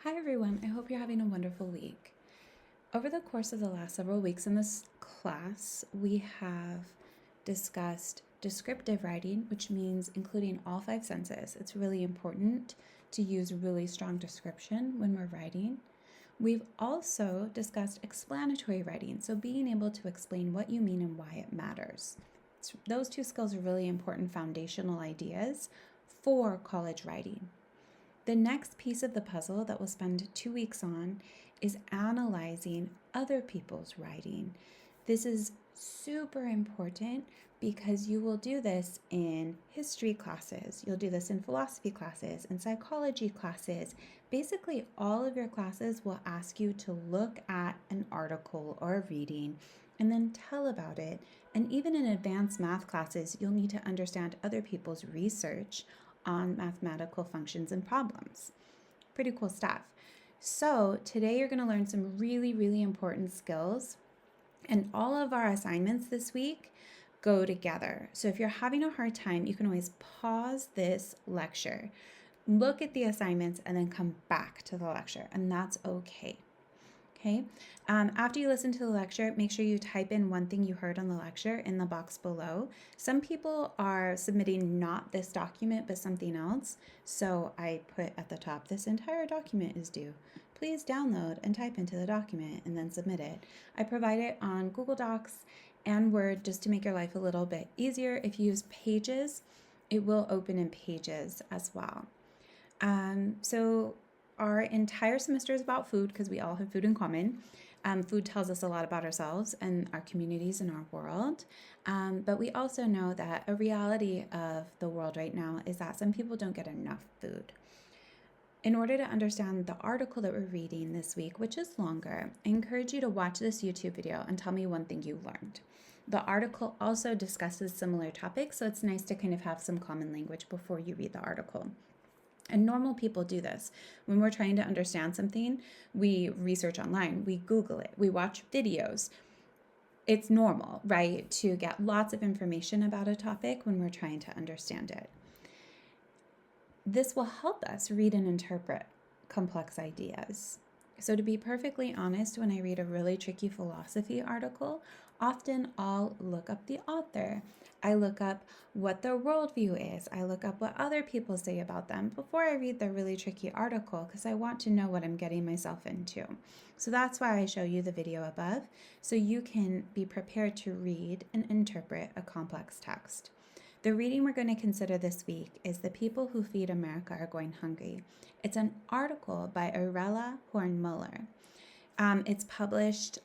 Hi everyone, I hope you're having a wonderful week. Over the course of the last several weeks in this class, we have discussed descriptive writing, which means including all five senses. It's really important to use really strong description when we're writing. We've also discussed explanatory writing, so being able to explain what you mean and why it matters. Those two skills are really important foundational ideas for college writing. The next piece of the puzzle that we'll spend 2 weeks on is analyzing other people's writing. This is super important because you will do this in history classes, you'll do this in philosophy classes, in psychology classes. Basically, all of your classes will ask you to look at an article or a reading and then tell about it. And even in advanced math classes, you'll need to understand other people's research on mathematical functions and problems. Pretty cool stuff. So today you're going to learn some really important skills, and all of our assignments this week go together. So if you're having a hard time, you can always pause this lecture, look at the assignments, and then come back to the lecture, and that's okay. Okay. After you listen to the lecture, make sure you type in one thing you heard on the lecture in the box below. Some people are submitting not this document, but something else. So I put at the top, this entire document is due. Please download and type into the document and then submit it. I provide it on Google Docs and Word just to make your life a little bit easier. If you use Pages, it will open in Pages as well. So our entire semester is about food because we all have food in common. Food tells us a lot about ourselves and our communities and our world. But we also know that a reality of the world right now is that some people don't get enough food. In order to understand the article that we're reading this week, which is longer, I encourage you to watch this YouTube video and tell me one thing you learned. The article also discusses similar topics, so it's nice to kind of have some common language before you read the article. And normal people do this. When we're trying to understand something, we research online, we Google it, we watch videos. It's normal, right, to get lots of information about a topic when we're trying to understand it. This will help us read and interpret complex ideas. So to be perfectly honest, when I read a really tricky philosophy article, often I'll look up the author. I look up what their worldview is. I look up what other people say about them before I read the really tricky article because I want to know what I'm getting myself into. So that's why I show you the video above, so you can be prepared to read and interpret a complex text. The reading we're going to consider this week is The People Who Feed America Are Going Hungry. It's an article by Orella Horn-Muller. It's published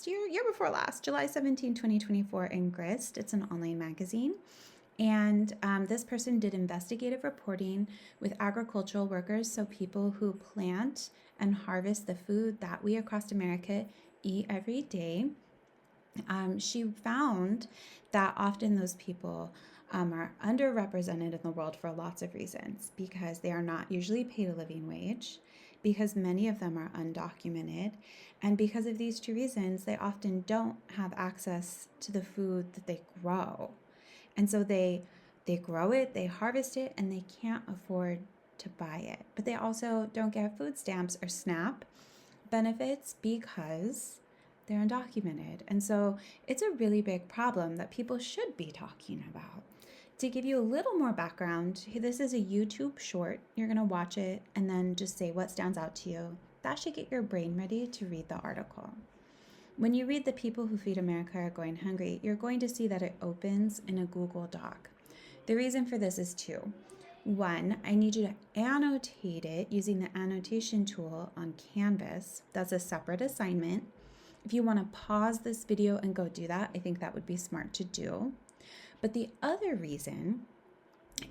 year before last, July 17, 2024 in Grist. It's an online magazine. And this person did investigative reporting with agricultural workers, so people who plant and harvest the food that we across America eat every day. She found that often those people are underrepresented in the world for lots of reasons, because they are not usually paid a living wage, because many of them are undocumented, and because of these two reasons, they often don't have access to the food that they grow. And so they grow it, they harvest it, and they can't afford to buy it. But they also don't get food stamps or SNAP benefits because they're undocumented. And so it's a really big problem that people should be talking about. To give you a little more background, this is a YouTube short. You're going to watch it and then just say what stands out to you. That should get your brain ready to read the article. When you read The People Who Feed America Are Going Hungry, you're going to see that it opens in a Google Doc. The reason for this is two. One, I need you to annotate it using the annotation tool on Canvas. That's a separate assignment. If you want to pause this video and go do that, I think that would be smart to do. But the other reason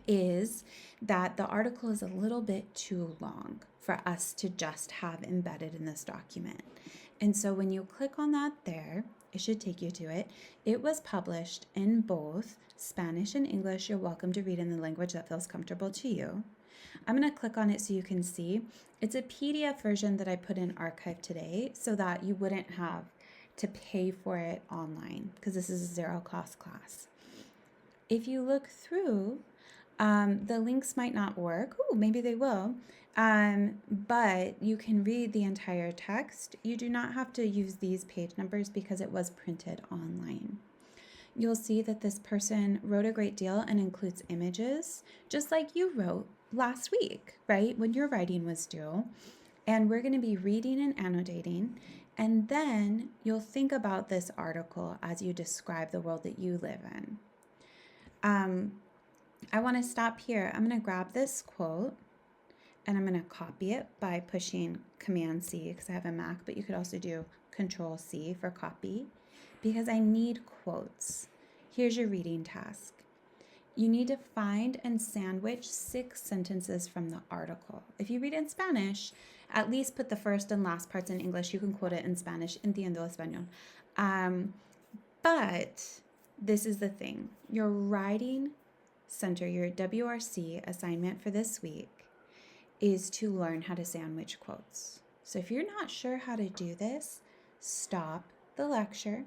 is that the article is a little bit too long for us to just have embedded in this document. And so when you click on that there, it should take you to it. It was published in both Spanish and English. You're welcome to read in the language that feels comfortable to you. I'm going to click on it so you can see. It's a PDF version that I put in Archive today so that you wouldn't have to pay for it online, because this is a zero cost class. If you look through, The links might not work. Oh, maybe they will. But you can read the entire text. You do not have to use these page numbers because it was printed online. You'll see that this person wrote a great deal and includes images, just like you wrote last week, right? When your writing was due. And we're going to be reading and annotating. And then you'll think about this article as you describe the world that you live in. I want to stop here. I'm going to grab this quote and I'm going to copy it by pushing Command C because I have a Mac, but you could also do Control C for copy because I need quotes. Here's your reading task. You need to find and sandwich 6 sentences from the article. If you read in Spanish, at least put the first and last parts in English. You can quote it in Spanish. Entiendo español. But this is the thing. Your writing center, your WRC assignment for this week is to learn how to sandwich quotes. So if you're not sure how to do this, stop the lecture,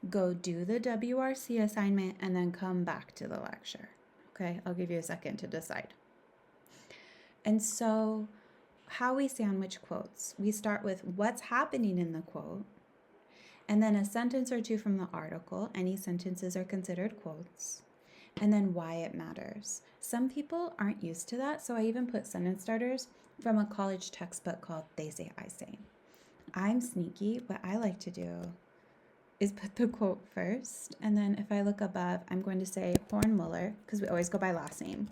go do the WRC assignment, and then come back to the lecture. Okay, I'll give you a second to decide. And so how we sandwich quotes, we start with what's happening in the quote, and then a sentence or two from the article. Any sentences are considered quotes. And then why it matters. Some people aren't used to that, so I even put sentence starters from a college textbook called They Say, I Say. I'm sneaky. What I like to do is put the quote first, and then if I look above, I'm going to say Hornmuller, because we always go by last name,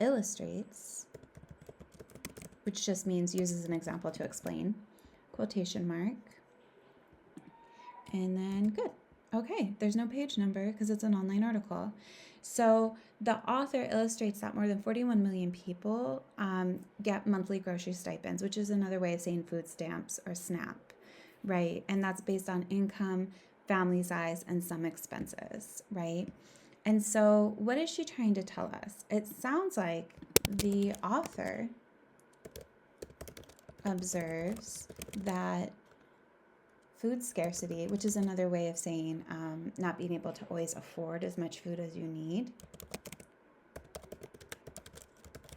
illustrates, which just means uses an example to explain, quotation mark, and then good. Okay, there's no page number because it's an online article. So the author illustrates that more than 41 million people get monthly grocery stipends, which is another way of saying food stamps or SNAP, right? And that's based on income, family size, and some expenses, right? And so what is she trying to tell us? It sounds like the author observes that food scarcity, which is another way of saying not being able to always afford as much food as you need.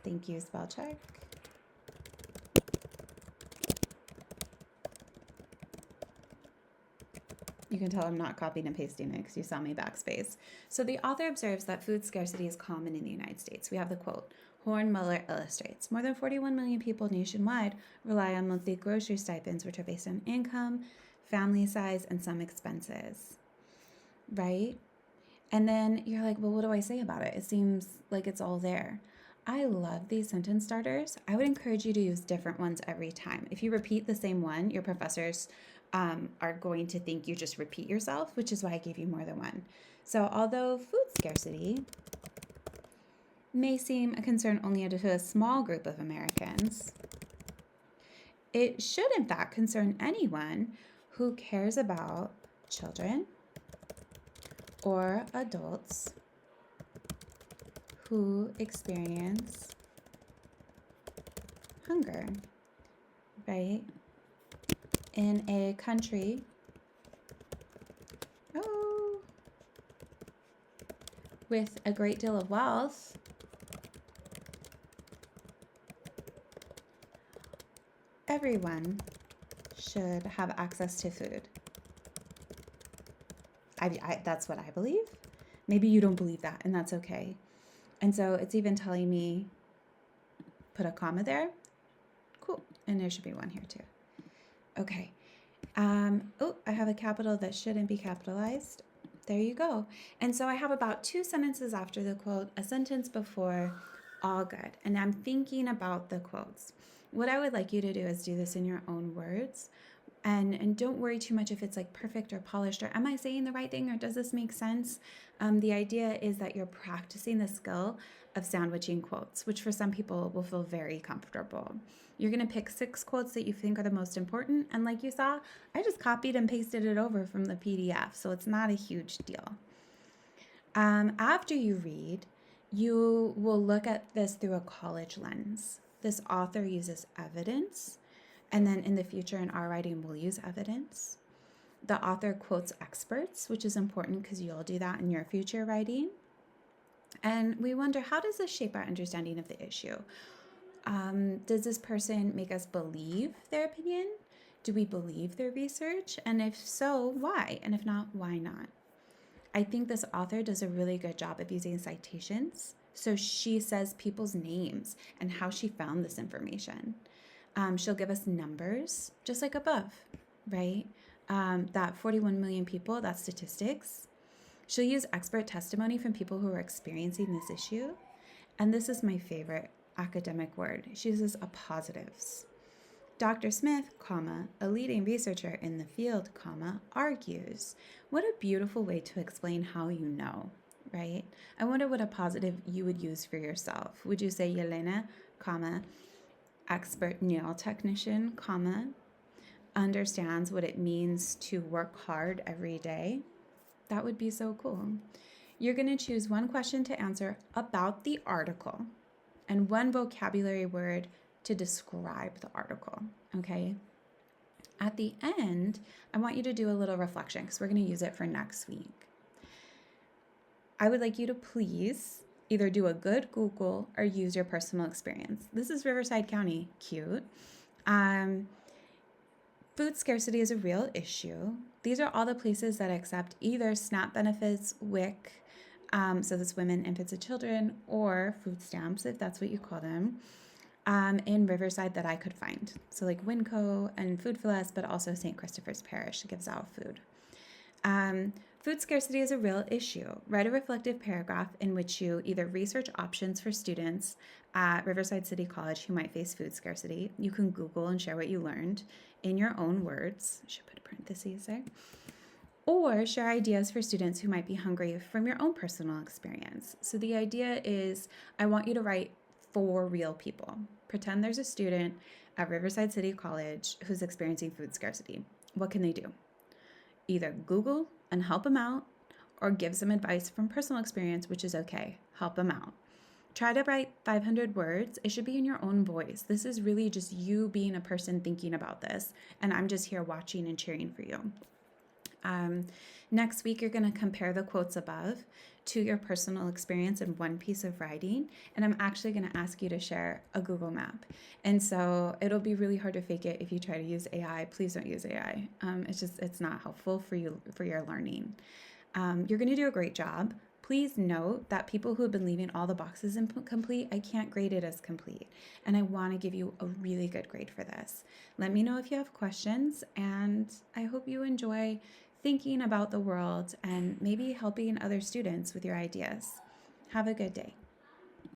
Thank you, spell check. You can tell I'm not copying and pasting it because you saw me backspace. So the author observes that food scarcity is common in the United States. We have the quote, Hornmuller illustrates, more than 41 million people nationwide rely on monthly grocery stipends, which are based on income, family size, and some expenses, right? And then you're like, well, what do I say about it? It seems like it's all there. I love these sentence starters. I would encourage you to use different ones every time. If you repeat the same one, your professors are going to think you just repeat yourself, which is why I gave you more than one. So although food scarcity may seem a concern only to a small group of Americans, it should in fact concern anyone who cares about children or adults who experience hunger, right? In a country, with a great deal of wealth, everyone should have access to food. That's what I believe. Maybe you don't believe that, and that's okay. And so it's even telling me, put a comma there. Cool. And there should be one here too. Okay. I have a capital that shouldn't be capitalized. There you go. And so I have about 2 sentences after the quote, a sentence before, all good. And I'm thinking about the quotes. What I would like you to do is do this in your own words. And don't worry too much if it's like perfect or polished or am I saying the right thing or does this make sense? The idea is that you're practicing the skill of sandwiching quotes, which for some people will feel very comfortable. You're going to pick 6 quotes that you think are the most important. And like you saw, I just copied and pasted it over from the PDF, so it's not a huge deal. After you read, you will look at this through a college lens. This author uses evidence. And then in the future in our writing, we'll use evidence. The author quotes experts, which is important because you'll do that in your future writing. And we wonder, how does this shape our understanding of the issue? Does this person make us believe their opinion? Do we believe their research? And if so, why? And if not, why not? I think this author does a really good job of using citations. So she says people's names and how she found this information. She'll give us numbers, just like above, right? That 41 million people, that's statistics. She'll use expert testimony from people who are experiencing this issue. And this is my favorite academic word. She uses appositives. Dr. Smith, comma, a leading researcher in the field, comma, argues. What a beautiful way to explain how you know, right? I wonder what appositive you would use for yourself. Would you say Yelena, comma, expert nail technician, comma, understands what it means to work hard every day? That would be so cool. You're going to choose one question to answer about the article and one vocabulary word to describe the article, okay? At the end, I want you to do a little reflection because we're going to use it for next week. I would like you to please either do a good Google or use your personal experience. This is Riverside County, cute. Food scarcity is a real issue. These are all the places that accept either SNAP benefits, WIC, so that's women, infants, and children, or food stamps, if that's what you call them, in Riverside that I could find. So like Winco and Food for Less, but also St. Christopher's Parish gives out food. Food scarcity is a real issue. Write a reflective paragraph in which you either research options for students at Riverside City College who might face food scarcity. You can Google and share what you learned in your own words. I should put a parentheses there. Or share ideas for students who might be hungry from your own personal experience. So the idea is I want you to write for real people. Pretend there's a student at Riverside City College who's experiencing food scarcity. What can they do? Either Google and help them out, or give some advice from personal experience, which is okay. Help them out. Try to write 500 words. It should be in your own voice. This is really just you being a person thinking about this, and I'm just here watching and cheering for you. Next week, you're going to compare the quotes above to your personal experience in one piece of writing, and I'm actually going to ask you to share a Google map. And so it'll be really hard to fake it if you try to use AI. Please don't use AI. It's not helpful for you, for your learning. You're going to do a great job. Please note that people who have been leaving all the boxes incomplete, I can't grade it as complete. And I want to give you a really good grade for this. Let me know if you have questions, and I hope you enjoy thinking about the world and maybe helping other students with your ideas. Have a good day.